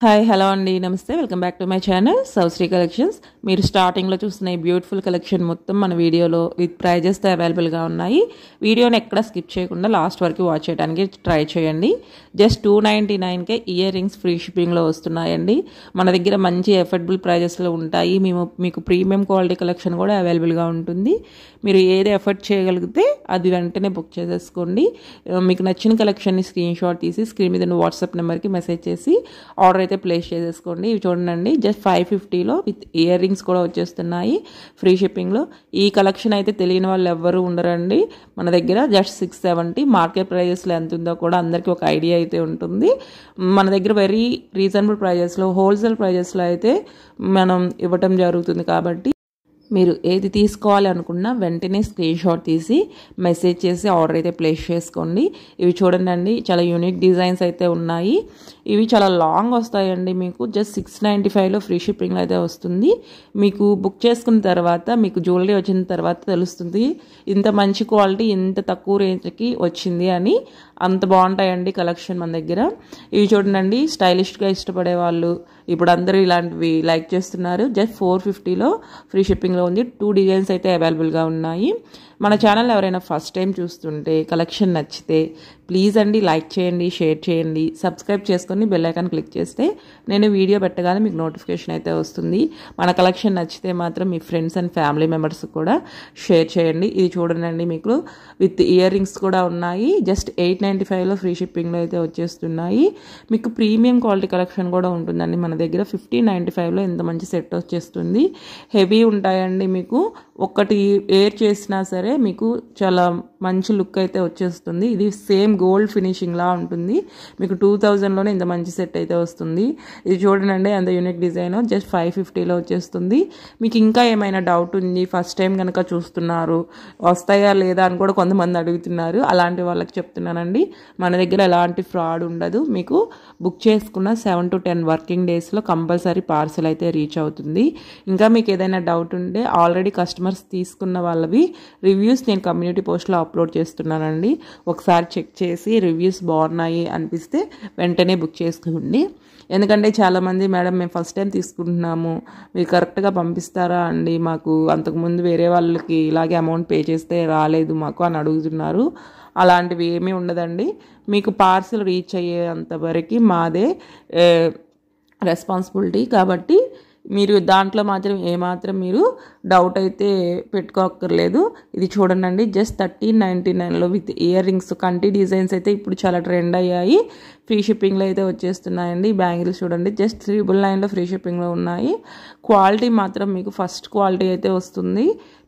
Hi hello అండి నమస్తే welcome back to my channel Soushri collections. మీరు స్టార్టింగ్లో చూసిన ఈ బ్యూటిఫుల్ కలెక్షన్ మొత్తం మన వీడియోలో విత్ ప్రైజెస్తో అవైలబుల్గా ఉన్నాయి. వీడియోని ఎక్కడ స్కిప్ చేయకుండా లాస్ట్ వరకు వాచ్ చేయడానికి ట్రై చేయండి. జస్ట్ 299కే ఇయర్ రింగ్స్ ఫ్రీ షిప్పింగ్లో వస్తున్నాయండి. మన దగ్గర మంచి ఎఫర్డబుల్ ప్రైజెస్లో ఉంటాయి. మీకు ప్రీమియం క్వాలిటీ కలెక్షన్ కూడా అవైలబుల్గా ఉంటుంది. మీరు ఏది ఎఫర్ట్ చేయగలిగితే అది వెంటనే బుక్ చేసేసుకోండి. మీకు నచ్చిన కలెక్షన్ని స్క్రీన్ షాట్ తీసి స్క్రీన్ మీద వాట్సాప్ నెంబర్కి మెసేజ్ చేసి ఆర్డర్ అయితే ప్లేస్ చేసేసుకోండి. ఇవి చూడండి, జస్ట్ 550లో విత్ ఇయర్ రింగ్స్ కూడా వచ్చేస్తున్నాయి ఫ్రీ షిప్పింగ్లో. ఈ కలెక్షన్ అయితే తెలియని వాళ్ళు ఎవ్వరూ ఉండరండి. మన దగ్గర జస్ట్ 670 మార్కెట్ ప్రైజెస్లో ఎంత ఉందో కూడా అందరికీ ఒక ఐడియా అయితే ఉంటుంది. మన దగ్గర వెరీ రీజనబుల్ ప్రైజెస్లో హోల్సేల్ ప్రైజెస్లో అయితే మనం ఇవ్వటం జరుగుతుంది. కాబట్టి మీరు ఏది తీసుకోవాలి అనుకున్నా వెంటనే స్క్రీన్ షాట్ తీసి మెసేజ్ చేసి ఆర్డర్ అయితే ప్లేస్ చేసుకోండి. ఇవి చూడండి, చాలా యూనిక్ డిజైన్స్ అయితే ఉన్నాయి. ఇవి చాలా లాంగ్ వస్తాయండి. మీకు జస్ట్ 695లో ఫ్రీ షిప్పింగ్లో అయితే వస్తుంది. మీకు బుక్ చేసుకున్న తర్వాత మీకు జ్యువెలరీ వచ్చిన తర్వాత తెలుస్తుంది ఇంత మంచి క్వాలిటీ ఇంత తక్కువ రేంజ్కి వచ్చింది అని. అంత బాగుంటాయండి కలెక్షన్ మన దగ్గర. ఇవి చూడండి, స్టైలిష్గా ఇష్టపడే వాళ్ళు ఇప్పుడు అందరూ ఇలాంటివి లైక్ చేస్తున్నారు. జస్ట్ 450లో ఫ్రీ షిప్పింగ్లో ఉంది. 2 డిజైన్స్ అయితే అవైలబుల్గా ఉన్నాయి. మన ఛానల్ ఎవరైనా ఫస్ట్ టైం చూస్తుంటే కలెక్షన్ నచ్చితే ప్లీజ్ అండి లైక్ చేయండి, షేర్ చేయండి, సబ్స్క్రైబ్ చేసుకొని బెల్ ఐకాన్ క్లిక్ చేస్తే నేను వీడియో పెట్టగానే మీకు నోటిఫికేషన్ అయితే వస్తుంది. మన కలెక్షన్ నచ్చితే మాత్రం మీ ఫ్రెండ్స్ అండ్ ఫ్యామిలీ మెంబర్స్ కూడా షేర్ చేయండి. ఇది చూడండి, మీకు విత్ ఇయర్ రింగ్స్ కూడా ఉన్నాయి. జస్ట్ 895లో ఫ్రీ షిప్పింగ్లో అయితే వచ్చేస్తున్నాయి. మీకు ప్రీమియం క్వాలిటీ కలెక్షన్ కూడా ఉంటుందండి మన దగ్గర. 1595లో ఎంత మంచి సెట్ వచ్చేస్తుంది. హెవీ ఉంటాయండి. మీకు ఒక్కటి వేర్ చేసినా సరే మీకు చాలా మంచి లుక్ అయితే వచ్చేస్తుంది. ఇది సేమ్ గోల్డ్ ఫినిషింగ్ లా ఉంటుంది. మీకు 2000లోనే ఇంత మంచి సెట్ అయితే వస్తుంది. ఇది చూడండి, అంత యూనిక్ డిజైన్. జస్ట్ 550లో వచ్చేస్తుంది. మీకు ఇంకా ఏమైనా డౌట్ ఉంది, ఫస్ట్ టైం కనుక చూస్తున్నారు, వస్తాయా లేదా అని కూడా కొంతమంది అడుగుతున్నారు, అలాంటి వాళ్ళకి చెప్తున్నానండి, మన దగ్గర ఎలాంటి ఫ్రాడ్ ఉండదు. మీకు బుక్ చేసుకున్న 7 to 10 వర్కింగ్ డేస్లో కంపల్సరీ పార్సల్ అయితే రీచ్ అవుతుంది. ఇంకా మీకు ఏదైనా డౌట్ ఉంటే ఆల్రెడీ కస్టమర్స్ తీసుకున్న వాళ్ళవి రివ్యూస్ నేను కమ్యూనిటీ పోస్ట్లో అప్లోడ్ చేస్తున్నానండి. ఒకసారి చెక్ చేసి రివ్యూస్ బాగున్నాయి అనిపిస్తే వెంటనే బుక్ చేసుకోండి. ఎందుకంటే చాలామంది మేడం మేము ఫస్ట్ టైం తీసుకుంటున్నాము, మీరు కరెక్ట్గా పంపిస్తారా అండి, మాకు అంతకుముందు వేరే వాళ్ళకి ఇలాగే అమౌంట్ పే చేస్తే రాలేదు మాకు అని అడుగుతున్నారు. అలాంటివి ఏమీ ఉండదండి. మీకు పార్సల్ రీచ్ అయ్యేంతవరకు మాదే రెస్పాన్సిబిలిటీ. కాబట్టి మీరు దాంట్లో మాత్రం ఏమాత్రం మీరు డౌట్ అయితే పెట్టుకోక్కర్లేదు. ఇది చూడండి, జస్ట్ 1399లో విత్ ఇయర్ రింగ్స్ కంటి డిజైన్స్ అయితే ఇప్పుడు చాలా ట్రెండ్ అయ్యాయి. ఫ్రీ షిప్పింగ్లో అయితే వచ్చేస్తున్నాయండి. బ్యాంగిల్స్ చూడండి, జస్ట్ 399లో ఫ్రీ షిప్పింగ్లో ఉన్నాయి. క్వాలిటీ మాత్రం మీకు ఫస్ట్ క్వాలిటీ అయితే వస్తుంది.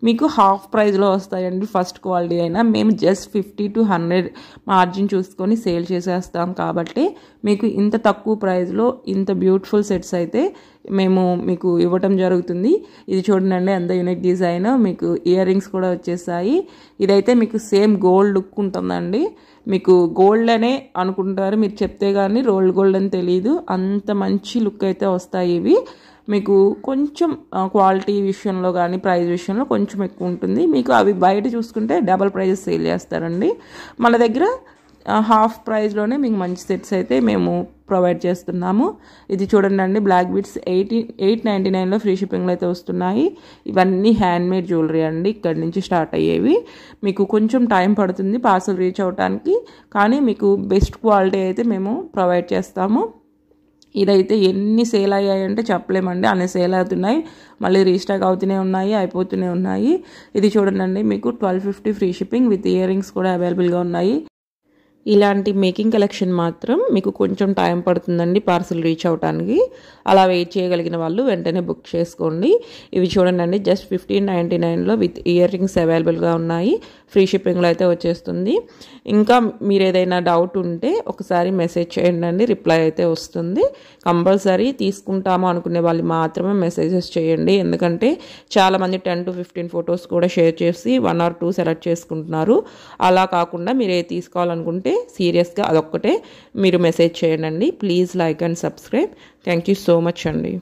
మీకు హాఫ్ ప్రైస్లో వస్తాయండి ఫస్ట్ క్వాలిటీ అయినా. మేము జస్ట్ 50 to 100 మార్జిన్ చూసుకొని సేల్ చేసేస్తాం. కాబట్టి మీకు ఇంత తక్కువ ప్రైస్లో ఇంత బ్యూటిఫుల్ సెట్స్ అయితే మేము మీకు ఇవ్వటం జరుగుతుంది. ఇది చూడండి, అంత యూనిక్ డిజైన్. మీకు ఇయర్ రింగ్స్ కూడా వచ్చేసాయి. ఇదైతే మీకు సేమ్ గోల్డ్ లుక్ ఉంటుందండి. మీకు గోల్డ్ అనే అనుకుంటారు, మీరు చెప్తే కానీ రోల్డ్ గోల్డ్ అని తెలియదు. అంత మంచి లుక్ అయితే వస్తాయి ఇవి. మీకు కొంచెం క్వాలిటీ విషయంలో కానీ ప్రైస్ విషయంలో కొంచెం ఎక్కువ ఉంటుంది. మీకు అవి బయట చూసుకుంటే డబల్ ప్రైజెస్ సేల్ చేస్తారండి. మన దగ్గర హాఫ్ ప్రైస్లోనే మీకు మంచి సెట్స్ అయితే మేము ప్రొవైడ్ చేస్తున్నాము. ఇది చూడండి, బ్లాక్ బీడ్స్ 899లో ఫ్రీ షిప్పింగ్లో అయితే వస్తున్నాయి. ఇవన్నీ హ్యాండ్మేడ్ జ్యువెలరీ అండి. ఇక్కడి నుంచి స్టార్ట్ అయ్యేవి. మీకు కొంచెం టైం పడుతుంది పార్సల్ రీచ్ అవడానికి, కానీ మీకు బెస్ట్ క్వాలిటీ అయితే మేము ప్రొవైడ్ చేస్తాము. ఇదైతే ఎన్ని సేల్ అయ్యాయంటే చెప్పలేమండి, అన్ని సేల్ అవుతున్నాయి, మళ్ళీ రీస్టాక్ అవుతూనే ఉన్నాయి, అయిపోతూనే ఉన్నాయి. ఇది చూడండి, మీకు 1250 free shipping with ear rings కూడా అవైలబుల్గా ఉన్నాయి. ఇలాంటి మేకింగ్ కలెక్షన్ మాత్రం మీకు కొంచెం టైం పడుతుందండి పార్సల్ రీచ్ అవడానికి. అలా వెయిట్ చేయగలిగిన వాళ్ళు వెంటనే బుక్ చేసుకోండి. ఇవి చూడండి, జస్ట్ 1599లో విత్ ఇయర్ రింగ్స్ అవైలబుల్గా ఉన్నాయి. ఫ్రీ షిప్పింగ్లో అయితే వచ్చేస్తుంది. ఇంకా మీరు ఏదైనా డౌట్ ఉంటే ఒకసారి మెసేజ్ చేయండి, రిప్లై అయితే వస్తుంది. కంపల్సరీ తీసుకుంటాము అనుకునే వాళ్ళు మాత్రమే మెసేజెస్ చేయండి. ఎందుకంటే చాలామంది 10 to 15 ఫొటోస్ కూడా షేర్ చేసి 1 or 2 సెలెక్ట్ చేసుకుంటున్నారు. అలా కాకుండా మీరు ఏది తీసుకోవాలనుకుంటే సీరియస్గా అదొక్కటే మీరు మెసేజ్ చేయండి. Please like and subscribe. Thank you so much అండి.